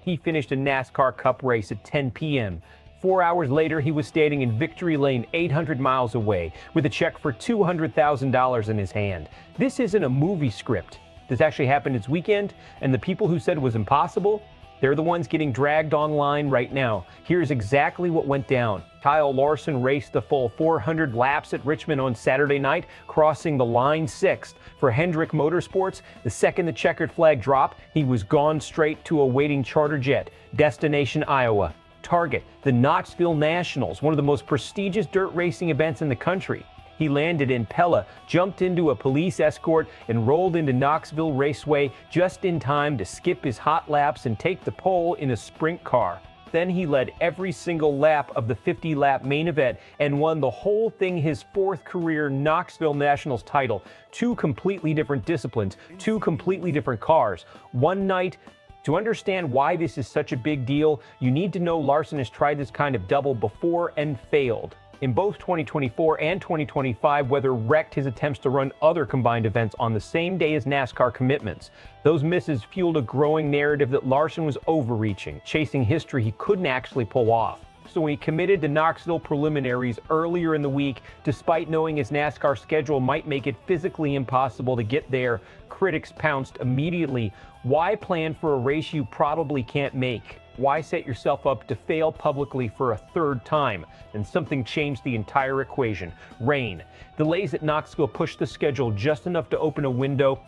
He finished a NASCAR Cup race at 10 p.m. 4 hours later, he was standing in victory lane 800 miles away with a check for $200,000 in his hand. This isn't a movie script. This actually happened this weekend, and the people who said it was impossible, they're the ones getting dragged online right now. Here's exactly what went down. Kyle Larson raced the full 400 laps at Richmond on Saturday night, crossing the line sixth. For Hendrick Motorsports, the second the checkered flag dropped, he was gone straight to a waiting charter jet, destination Iowa. Target, the Knoxville Nationals, one of the most prestigious dirt racing events in the country. He landed in Pella, jumped into a police escort, and rolled into Knoxville Raceway just in time to skip his hot laps and take the pole in a sprint car. Then he led every single lap of the 50-lap main event and won the whole thing, his fourth career Knoxville Nationals title. Two completely different disciplines, two completely different cars. One night. To understand why this is such a big deal, you need to know Larson has tried this kind of double before and failed. In both 2024 and 2025, weather wrecked his attempts to run other combined events on the same day as NASCAR commitments. Those misses fueled a growing narrative that Larson was overreaching, chasing history he couldn't actually pull off. So when he committed to Knoxville preliminaries earlier in the week, despite knowing his NASCAR schedule might make it physically impossible to get there, critics pounced immediately. Why plan for a race you probably can't make? Why set yourself up to fail publicly for a third time? And something changed the entire equation. Rain. Delays at Knoxville pushed the schedule just enough to open a window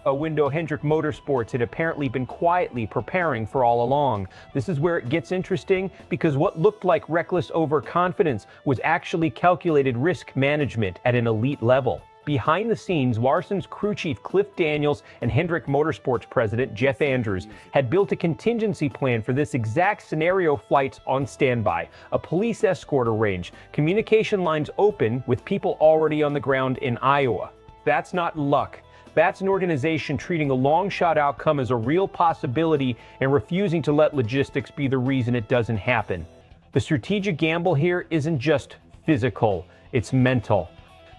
Hendrick Motorsports had apparently been quietly preparing for all along. This is where it gets interesting, because what looked like reckless overconfidence was actually calculated risk management at an elite level. Behind the scenes, Larson's crew chief Cliff Daniels and Hendrick Motorsports president Jeff Andrews had built a contingency plan for this exact scenario: flights on standby, a police escort arranged, communication lines open with people already on the ground in Iowa. That's not luck. That's an organization treating a long-shot outcome as a real possibility and refusing to let logistics be the reason it doesn't happen. The strategic gamble here isn't just physical, it's mental.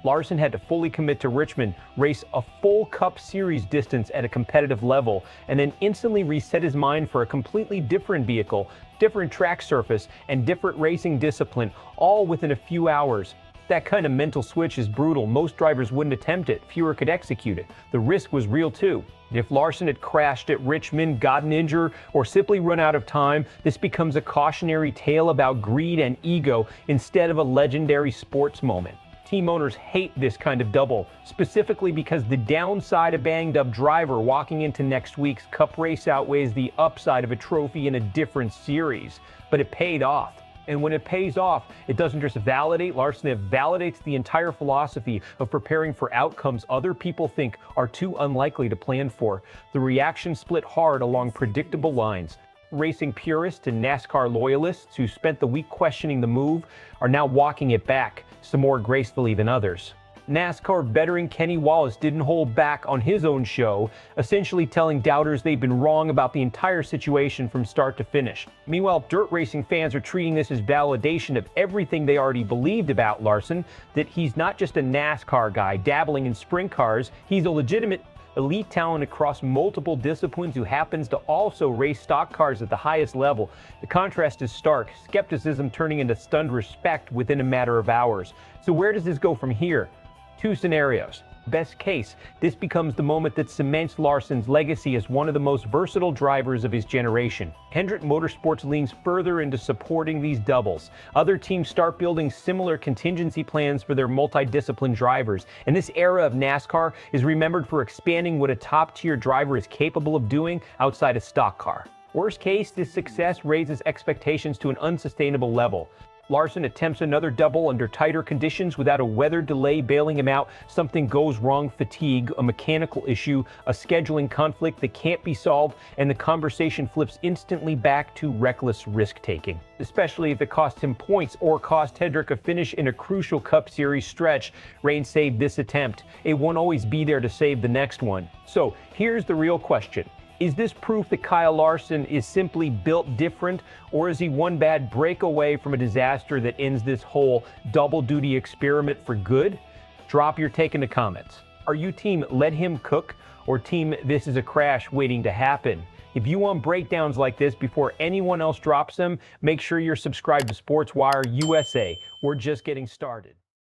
Larson had to fully commit to Richmond, race a full Cup Series distance at a competitive level, and then instantly reset his mind for a completely different vehicle, different track surface, and different racing discipline, all within a few hours. That kind of mental switch is brutal. Most drivers wouldn't attempt it. Fewer could execute it. The risk was real too. If Larson had crashed at Richmond, gotten injured, or simply run out of time, this becomes a cautionary tale about greed and ego instead of a legendary sports moment. Team owners hate this kind of double, specifically because the downside of banged up driver walking into next week's Cup race outweighs the upside of a trophy in a different series. But it paid off. And when it pays off, it doesn't just validate Larson, it validates the entire philosophy of preparing for outcomes other people think are too unlikely to plan for. The reaction split hard along predictable lines. Racing purists and NASCAR loyalists who spent the week questioning the move are now walking it back, some more gracefully than others. NASCAR veteran Kenny Wallace didn't hold back on his own show, essentially telling doubters they've been wrong about the entire situation from start to finish. Meanwhile, dirt racing fans are treating this as validation of everything they already believed about Larson, that he's not just a NASCAR guy dabbling in sprint cars, he's a legitimate elite talent across multiple disciplines who happens to also race stock cars at the highest level. The contrast is stark, skepticism turning into stunned respect within a matter of hours. So where does this go from here? Two scenarios. Best case, this becomes the moment that cements Larson's legacy as one of the most versatile drivers of his generation. Hendrick Motorsports leans further into supporting these doubles. Other teams start building similar contingency plans for their multi-discipline drivers. And this era of NASCAR is remembered for expanding what a top-tier driver is capable of doing outside a stock car. Worst case, this success raises expectations to an unsustainable level. Larson attempts another double under tighter conditions without a weather delay bailing him out. Something goes wrong, fatigue, a mechanical issue, a scheduling conflict that can't be solved, and the conversation flips instantly back to reckless risk-taking. Especially if it cost him points or cost Hendrick a finish in a crucial Cup Series stretch. Rain saved this attempt. It won't always be there to save the next one. So here's the real question. Is this proof that Kyle Larson is simply built different, or is he one bad breakaway from a disaster that ends this whole double-duty experiment for good? Drop your take in the comments. Are you team let him cook, or team this is a crash waiting to happen? If you want breakdowns like this before anyone else drops them, make sure you're subscribed to SportsWire USA. We're just getting started.